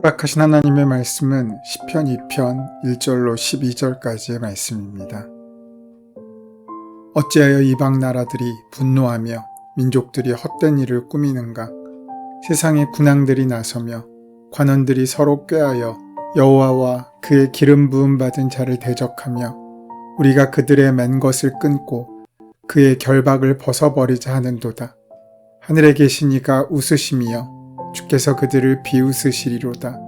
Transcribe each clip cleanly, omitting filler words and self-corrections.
허락하신 하나님의 말씀은 시편 2편 1절로 12절까지의 말씀입니다. 어찌하여 이방 나라들이 분노하며 민족들이 헛된 일을 꾸미는가? 세상의 군왕들이 나서며 관원들이 서로 꾀하여 여호와와 그의 기름 부음 받은 자를 대적하며 우리가 그들의 맨 것을 끊고 그의 결박을 벗어버리자 하는도다. 하늘에 계신 이가 웃으심이여 주께서 그들을 비웃으시리로다.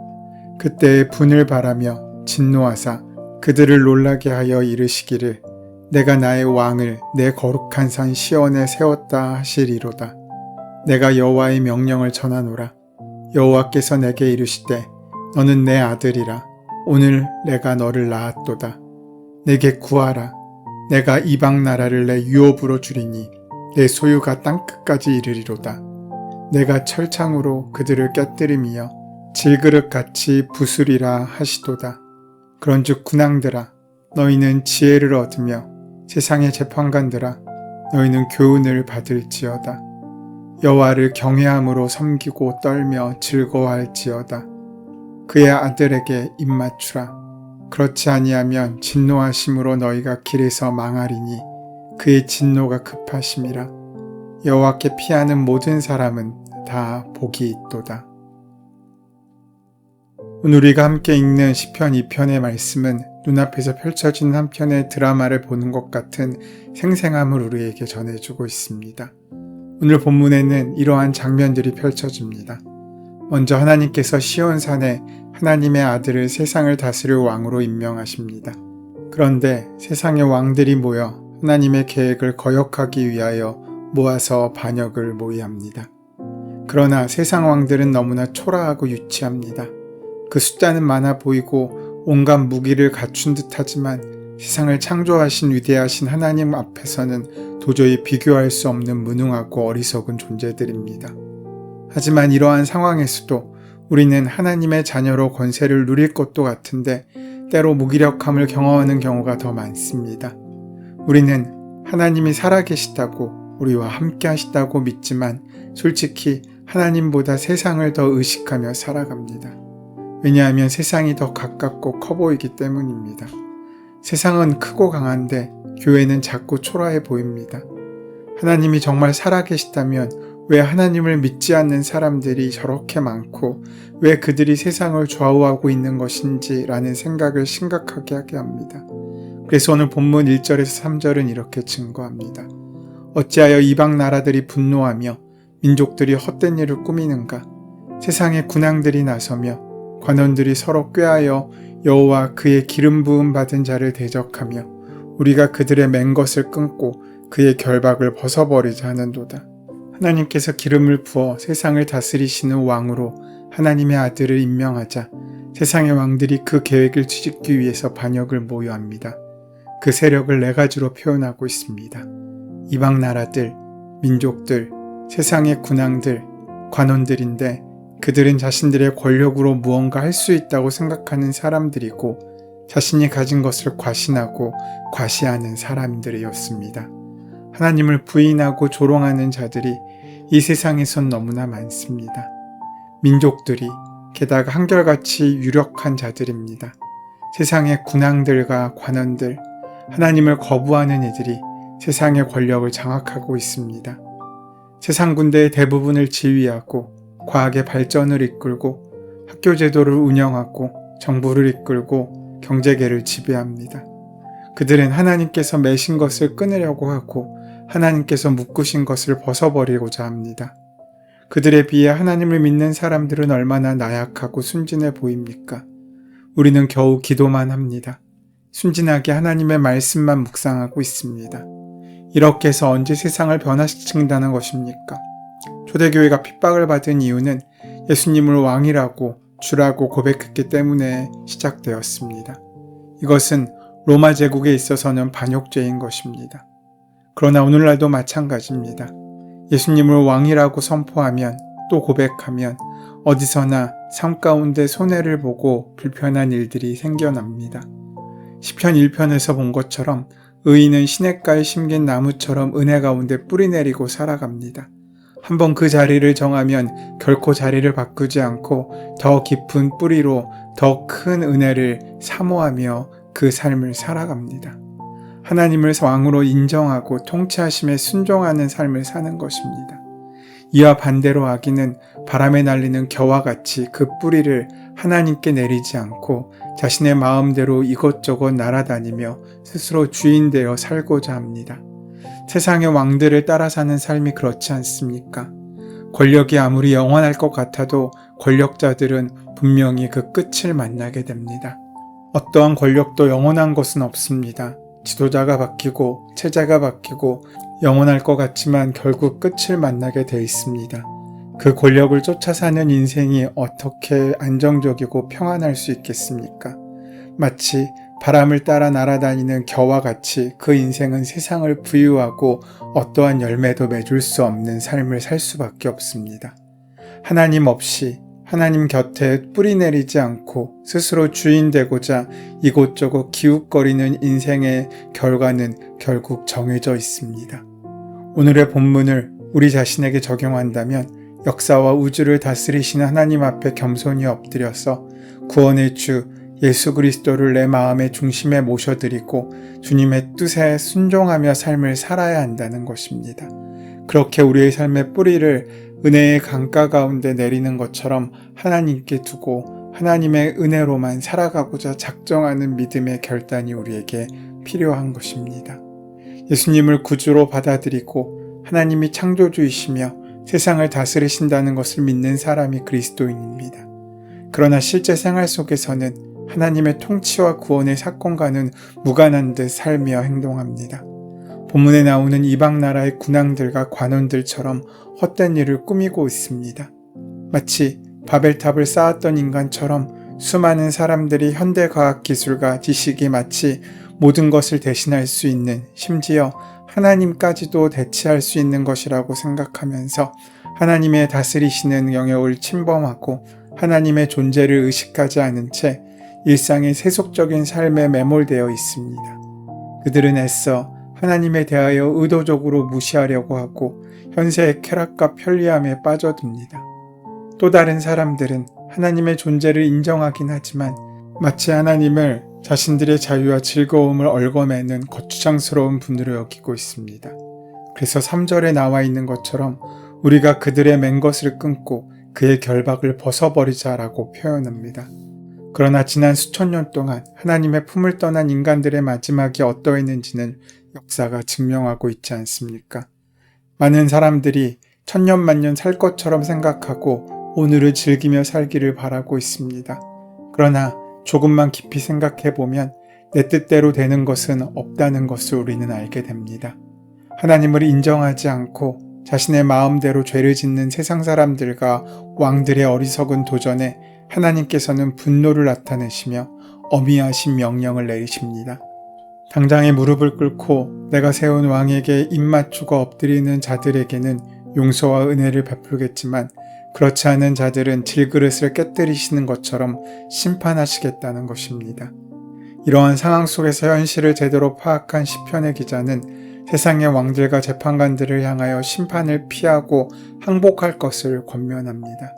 그때에 분을 바라며 진노하사 그들을 놀라게 하여 이르시기를 내가 나의 왕을 내 거룩한 산 시온에 세웠다 하시리로다. 내가 여호와의 명령을 전하노라. 여호와께서 내게 이르시되 너는 내 아들이라. 오늘 내가 너를 낳았도다. 내게 구하라. 내가 이방 나라를 내 유업으로 주리니 내 소유가 땅끝까지 이르리로다. 내가 철창으로 그들을 깨뜨리며 질그릇같이 부수리라 하시도다. 그런즉 군왕들아 너희는 지혜를 얻으며 세상의 재판관들아 너희는 교훈을 받을지어다. 여호와를 경외함으로 섬기고 떨며 즐거워할지어다. 그의 아들에게 입맞추라. 그렇지 아니하면 진노하심으로 너희가 길에서 망하리니 그의 진노가 급하심이라. 여호와께 피하는 모든 사람은 다 복이 있도다. 오늘 우리가 함께 읽는 시편 2편의 말씀은 눈앞에서 펼쳐진 한 편의 드라마를 보는 것 같은 생생함을 우리에게 전해주고 있습니다. 오늘 본문에는 이러한 장면들이 펼쳐집니다. 먼저 하나님께서 시온산에 하나님의 아들을 세상을 다스릴 왕으로 임명하십니다. 그런데 세상의 왕들이 모여 하나님의 계획을 거역하기 위하여 모아서 반역을 모의합니다. 그러나 세상 왕들은 너무나 초라하고 유치합니다. 그 숫자는 많아 보이고 온갖 무기를 갖춘 듯하지만 세상을 창조하신 위대하신 하나님 앞에서는 도저히 비교할 수 없는 무능하고 어리석은 존재들입니다. 하지만 이러한 상황에서도 우리는 하나님의 자녀로 권세를 누릴 것도 같은데 때로 무기력함을 경험하는 경우가 더 많습니다. 우리는 하나님이 살아계시다고 우리와 함께 하시다고 믿지만 솔직히 하나님보다 세상을 더 의식하며 살아갑니다. 왜냐하면 세상이 더 가깝고 커 보이기 때문입니다. 세상은 크고 강한데 교회는 작고 초라해 보입니다. 하나님이 정말 살아계시다면 왜 하나님을 믿지 않는 사람들이 저렇게 많고 왜 그들이 세상을 좌우하고 있는 것인지 라는 생각을 심각하게 하게 합니다. 그래서 오늘 본문 1절에서 3절은 이렇게 증거합니다. 어찌하여 이방 나라들이 분노하며 민족들이 헛된 일을 꾸미는가? 세상의 군왕들이 나서며 관원들이 서로 꾀하여 여호와 그의 기름 부음 받은 자를 대적하며 우리가 그들의 맨 것을 끊고 그의 결박을 벗어버리자 하는도다. 하나님께서 기름을 부어 세상을 다스리시는 왕으로 하나님의 아들을 임명하자 세상의 왕들이 그 계획을 뒤집기 위해서 반역을 모여합니다. 그 세력을 네 가지로 표현하고 있습니다. 이방 나라들, 민족들, 세상의 군왕들, 관원들인데 그들은 자신들의 권력으로 무언가 할 수 있다고 생각하는 사람들이고 자신이 가진 것을 과신하고 과시하는 사람들이었습니다. 하나님을 부인하고 조롱하는 자들이 이 세상에선 너무나 많습니다. 민족들이 게다가 한결같이 유력한 자들입니다. 세상의 군왕들과 관원들, 하나님을 거부하는 이들이 세상의 권력을 장악하고 있습니다. 세상 군대의 대부분을 지휘하고 과학의 발전을 이끌고 학교 제도를 운영하고 정부를 이끌고 경제계를 지배합니다. 그들은 하나님께서 매신 것을 끊으려고 하고 하나님께서 묶으신 것을 벗어버리고자 합니다. 그들에 비해 하나님을 믿는 사람들은 얼마나 나약하고 순진해 보입니까? 우리는 겨우 기도만 합니다. 순진하게 하나님의 말씀만 묵상하고 있습니다. 이렇게 해서 언제 세상을 변화시킨다는 것입니까? 초대교회가 핍박을 받은 이유는 예수님을 왕이라고 주라고 고백했기 때문에 시작되었습니다. 이것은 로마 제국에 있어서는 반역죄인 것입니다. 그러나 오늘날도 마찬가지입니다. 예수님을 왕이라고 선포하면 또 고백하면 어디서나 삶 가운데 손해를 보고 불편한 일들이 생겨납니다. 시편 1편에서 본 것처럼 의인은 시냇가에 심긴 나무처럼 은혜 가운데 뿌리 내리고 살아갑니다. 한번 그 자리를 정하면 결코 자리를 바꾸지 않고 더 깊은 뿌리로 더 큰 은혜를 사모하며 그 삶을 살아갑니다. 하나님을 왕으로 인정하고 통치하심에 순종하는 삶을 사는 것입니다. 이와 반대로 악인은 바람에 날리는 겨와 같이 그 뿌리를 하나님께 내리지 않고 자신의 마음대로 이것저것 날아다니며 스스로 주인 되어 살고자 합니다. 세상의 왕들을 따라 사는 삶이 그렇지 않습니까? 권력이 아무리 영원할 것 같아도 권력자들은 분명히 그 끝을 만나게 됩니다. 어떠한 권력도 영원한 것은 없습니다. 지도자가 바뀌고 체제가 바뀌고 영원할 것 같지만 결국 끝을 만나게 돼 있습니다. 그 권력을 쫓아 사는 인생이 어떻게 안정적이고 평안할 수 있겠습니까? 마치 바람을 따라 날아다니는 겨와 같이 그 인생은 세상을 부유하고 어떠한 열매도 맺을 수 없는 삶을 살 수밖에 없습니다. 하나님 없이 하나님 곁에 뿌리 내리지 않고 스스로 주인 되고자 이곳저곳 기웃거리는 인생의 결과는 결국 정해져 있습니다. 오늘의 본문을 우리 자신에게 적용한다면 역사와 우주를 다스리시는 하나님 앞에 겸손히 엎드려서 구원의 주 예수 그리스도를 내 마음의 중심에 모셔드리고 주님의 뜻에 순종하며 삶을 살아야 한다는 것입니다. 그렇게 우리의 삶의 뿌리를 은혜의 강가 가운데 내리는 것처럼 하나님께 두고 하나님의 은혜로만 살아가고자 작정하는 믿음의 결단이 우리에게 필요한 것입니다. 예수님을 구주로 받아들이고 하나님이 창조주이시며 세상을 다스리신다는 것을 믿는 사람이 그리스도인입니다. 그러나 실제 생활 속에서는 하나님의 통치와 구원의 사건과는 무관한 듯 살며 행동합니다. 본문에 나오는 이방 나라의 군왕들과 관원들처럼 헛된 일을 꾸미고 있습니다. 마치 바벨탑을 쌓았던 인간처럼 수많은 사람들이 현대과학기술과 지식이 마치 모든 것을 대신할 수 있는, 심지어 하나님까지도 대체할 수 있는 것이라고 생각하면서 하나님의 다스리시는 영역을 침범하고 하나님의 존재를 의식하지 않은 채 일상의 세속적인 삶에 매몰되어 있습니다. 그들은 애써 하나님에 대하여 의도적으로 무시하려고 하고 현세의 쾌락과 편리함에 빠져듭니다. 또 다른 사람들은 하나님의 존재를 인정하긴 하지만 마치 하나님을 자신들의 자유와 즐거움을 얽어매는 거추장스러운 분으로 여기고 있습니다. 그래서 3절에 나와 있는 것처럼 우리가 그들의 맨 것을 끊고 그의 결박을 벗어버리자라고 표현합니다. 그러나 지난 수천 년 동안 하나님의 품을 떠난 인간들의 마지막이 어떠했는지는 역사가 증명하고 있지 않습니까? 많은 사람들이 천년만년 살 것처럼 생각하고 오늘을 즐기며 살기를 바라고 있습니다. 그러나 조금만 깊이 생각해보면 내 뜻대로 되는 것은 없다는 것을 우리는 알게 됩니다. 하나님을 인정하지 않고 자신의 마음대로 죄를 짓는 세상 사람들과 왕들의 어리석은 도전에 하나님께서는 분노를 나타내시며 어미하신 명령을 내리십니다. 당장에 무릎을 꿇고 내가 세운 왕에게 입맞추고 엎드리는 자들에게는 용서와 은혜를 베풀겠지만 그렇지 않은 자들은 질그릇을 깨뜨리시는 것처럼 심판하시겠다는 것입니다. 이러한 상황 속에서 현실을 제대로 파악한 시편의 기자는 세상의 왕들과 재판관들을 향하여 심판을 피하고 항복할 것을 권면합니다.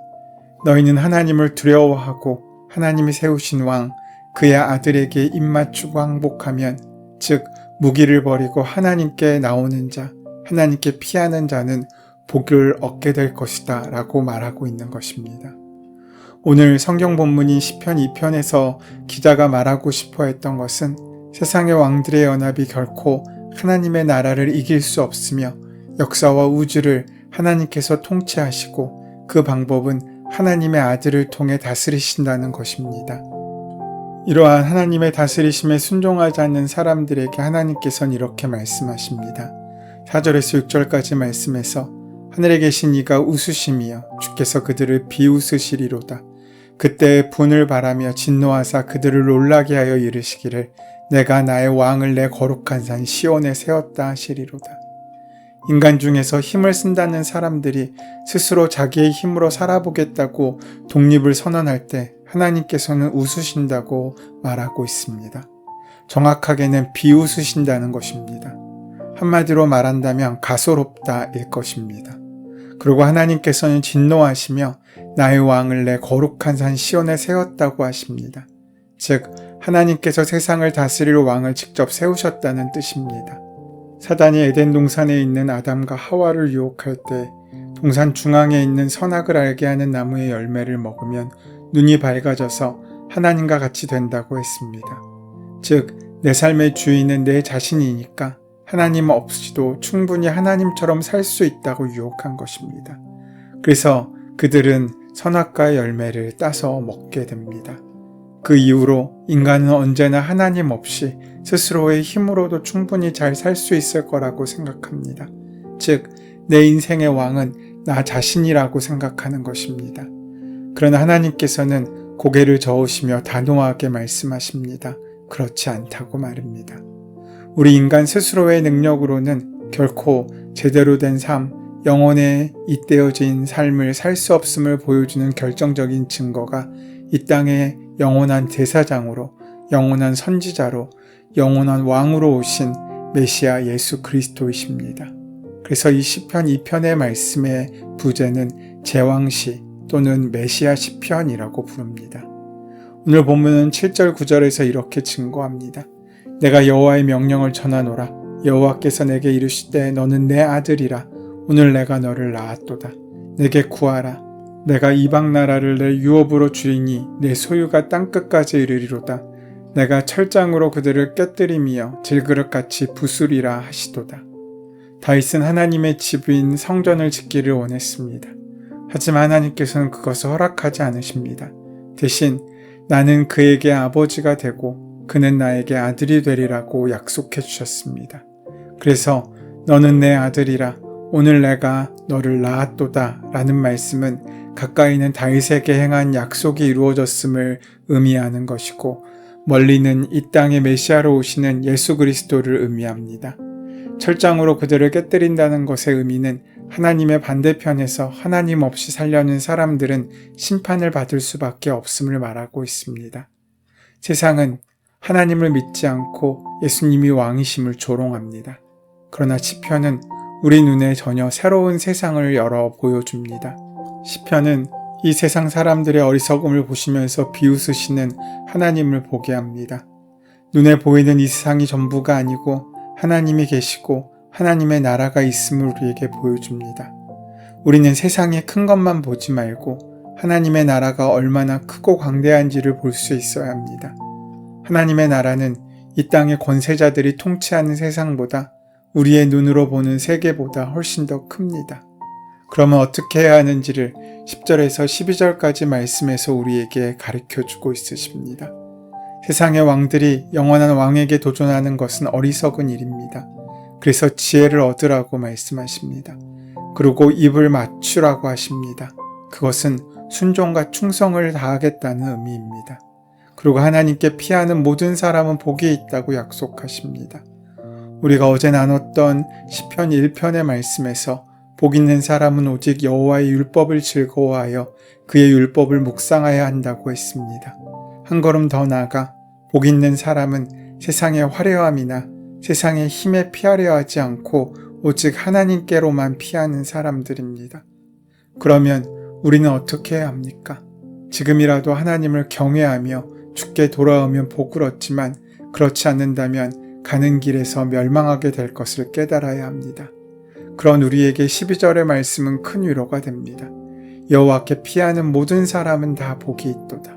너희는 하나님을 두려워하고 하나님이 세우신 왕, 그의 아들에게 입맞추고 항복하면 즉 무기를 버리고 하나님께 나오는 자, 하나님께 피하는 자는 복을 얻게 될 것이다 라고 말하고 있는 것입니다. 오늘 성경 본문인 시편 2편에서 기자가 말하고 싶어 했던 것은 세상의 왕들의 연합이 결코 하나님의 나라를 이길 수 없으며 역사와 우주를 하나님께서 통치하시고 그 방법은 하나님의 아들을 통해 다스리신다는 것입니다. 이러한 하나님의 다스리심에 순종하지 않는 사람들에게 하나님께서는 이렇게 말씀하십니다. 4절에서 6절까지 말씀에서 하늘에 계신 이가 웃으심이여 주께서 그들을 비웃으시리로다. 그때 분을 바라며 진노하사 그들을 놀라게 하여 이르시기를 내가 나의 왕을 내 거룩한 산 시온에 세웠다 하시리로다. 인간 중에서 힘을 쓴다는 사람들이 스스로 자기의 힘으로 살아보겠다고 독립을 선언할 때 하나님께서는 웃으신다고 말하고 있습니다. 정확하게는 비웃으신다는 것입니다. 한마디로 말한다면 가소롭다일 것입니다. 그리고 하나님께서는 진노하시며 나의 왕을 내 거룩한 산 시온에 세웠다고 하십니다. 즉 하나님께서 세상을 다스릴 왕을 직접 세우셨다는 뜻입니다. 사단이 에덴 동산에 있는 아담과 하와를 유혹할 때 동산 중앙에 있는 선악을 알게 하는 나무의 열매를 먹으면 눈이 밝아져서 하나님과 같이 된다고 했습니다. 즉 내 삶의 주인은 내 자신이니까 하나님 없이도 충분히 하나님처럼 살 수 있다고 유혹한 것입니다. 그래서 그들은 선악과의 열매를 따서 먹게 됩니다. 그 이후로 인간은 언제나 하나님 없이 스스로의 힘으로도 충분히 잘 살 수 있을 거라고 생각합니다. 즉, 내 인생의 왕은 나 자신이라고 생각하는 것입니다. 그러나 하나님께서는 고개를 저으시며 단호하게 말씀하십니다. 그렇지 않다고 말입니다. 우리 인간 스스로의 능력으로는 결코 제대로 된 삶, 영혼에 잇대어진 삶을 살 수 없음을 보여주는 결정적인 증거가 이 땅의 영원한 제사장으로, 영원한 선지자로, 영원한 왕으로 오신 메시아 예수 그리스도이십니다. 그래서 이 시편 2편의 말씀의 부제는 제왕시 또는 메시아 시편이라고 부릅니다. 오늘 본문은 7절 9절에서 이렇게 증거합니다. 내가 여호와의 명령을 전하노라. 여호와께서 내게 이르시되 너는 내 아들이라. 오늘 내가 너를 낳았도다. 내게 구하라. 내가 이방 나라를 내 유업으로 주리니 내 소유가 땅끝까지 이르리로다. 내가 철장으로 그들을 깨뜨리며 질그릇같이 부수리라 하시도다. 다윗은 하나님의 집인 성전을 짓기를 원했습니다. 하지만 하나님께서는 그것을 허락하지 않으십니다. 대신 나는 그에게 아버지가 되고 그는 나에게 아들이 되리라고 약속해 주셨습니다. 그래서 너는 내 아들이라. 오늘 내가 너를 낳았도다 라는 말씀은 가까이는 다윗에게 행한 약속이 이루어졌음을 의미하는 것이고 멀리는 이 땅의 메시아로 오시는 예수 그리스도를 의미합니다. 철장으로 그들을 깨뜨린다는 것의 의미는 하나님의 반대편에서 하나님 없이 살려는 사람들은 심판을 받을 수밖에 없음을 말하고 있습니다. 세상은 하나님을 믿지 않고 예수님이 왕이심을 조롱합니다. 그러나 시편은 우리 눈에 전혀 새로운 세상을 열어 보여줍니다. 시편은 이 세상 사람들의 어리석음을 보시면서 비웃으시는 하나님을 보게 합니다. 눈에 보이는 이 세상이 전부가 아니고 하나님이 계시고 하나님의 나라가 있음을 우리에게 보여줍니다. 우리는 세상의 큰 것만 보지 말고 하나님의 나라가 얼마나 크고 광대한지를 볼 수 있어야 합니다. 하나님의 나라는 이 땅의 권세자들이 통치하는 세상보다 우리의 눈으로 보는 세계보다 훨씬 더 큽니다. 그러면 어떻게 해야 하는지를 10절에서 12절까지 말씀에서 우리에게 가르쳐주고 있으십니다. 세상의 왕들이 영원한 왕에게 도전하는 것은 어리석은 일입니다. 그래서 지혜를 얻으라고 말씀하십니다. 그리고 입을 맞추라고 하십니다. 그것은 순종과 충성을 다하겠다는 의미입니다. 그리고 하나님께 피하는 모든 사람은 복이 있다고 약속하십니다. 우리가 어제 나눴던 시편 1편의 말씀에서 복 있는 사람은 오직 여호와의 율법을 즐거워하여 그의 율법을 묵상하여야 한다고 했습니다. 한 걸음 더 나아가 복 있는 사람은 세상의 화려함이나 세상의 힘에 피하려 하지 않고 오직 하나님께로만 피하는 사람들입니다. 그러면 우리는 어떻게 해야 합니까? 지금이라도 하나님을 경외하며 주께 돌아오면 복을 얻지만 그렇지 않는다면 가는 길에서 멸망하게 될 것을 깨달아야 합니다. 그런 우리에게 12절의 말씀은 큰 위로가 됩니다. 여호와께 피하는 모든 사람은 다 복이 있도다.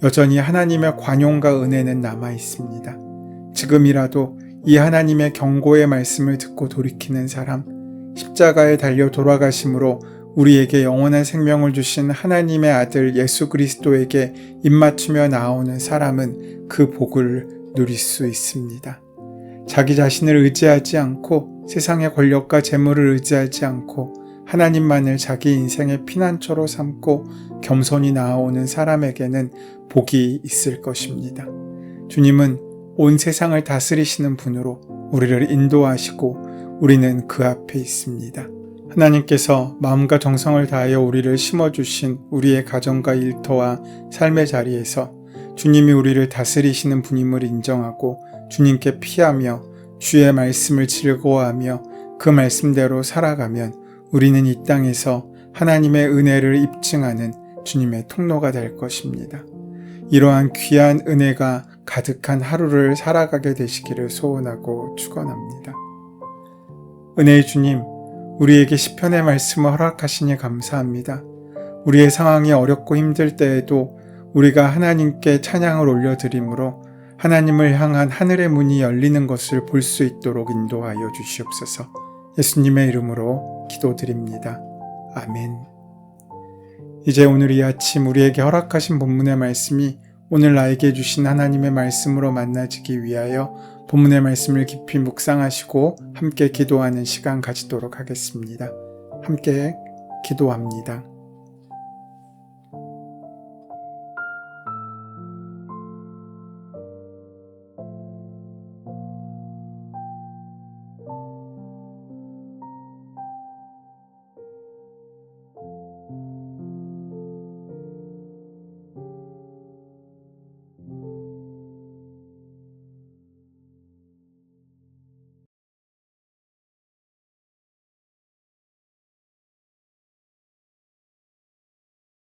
여전히 하나님의 관용과 은혜는 남아 있습니다. 지금이라도 이 하나님의 경고의 말씀을 듣고 돌이키는 사람, 십자가에 달려 돌아가심으로 우리에게 영원한 생명을 주신 하나님의 아들 예수 그리스도에게 입맞추며 나오는 사람은 그 복을 누릴 수 있습니다. 자기 자신을 의지하지 않고 세상의 권력과 재물을 의지하지 않고 하나님만을 자기 인생의 피난처로 삼고 겸손히 나아오는 사람에게는 복이 있을 것입니다. 주님은 온 세상을 다스리시는 분으로 우리를 인도하시고 우리는 그 앞에 있습니다. 하나님께서 마음과 정성을 다하여 우리를 심어주신 우리의 가정과 일터와 삶의 자리에서 주님이 우리를 다스리시는 분임을 인정하고 주님께 피하며 주의 말씀을 즐거워하며 그 말씀대로 살아가면 우리는 이 땅에서 하나님의 은혜를 입증하는 주님의 통로가 될 것입니다. 이러한 귀한 은혜가 가득한 하루를 살아가게 되시기를 소원하고 축원합니다. 은혜의 주님, 우리에게 시편의 말씀을 허락하시니 감사합니다. 우리의 상황이 어렵고 힘들 때에도 우리가 하나님께 찬양을 올려드림으로 하나님을 향한 하늘의 문이 열리는 것을 볼 수 있도록 인도하여 주시옵소서. 예수님의 이름으로 기도드립니다. 아멘. 이제 오늘 이 아침 우리에게 허락하신 본문의 말씀이 오늘 나에게 주신 하나님의 말씀으로 만나지기 위하여 본문의 말씀을 깊이 묵상하시고 함께 기도하는 시간 가지도록 하겠습니다. 함께 기도합니다.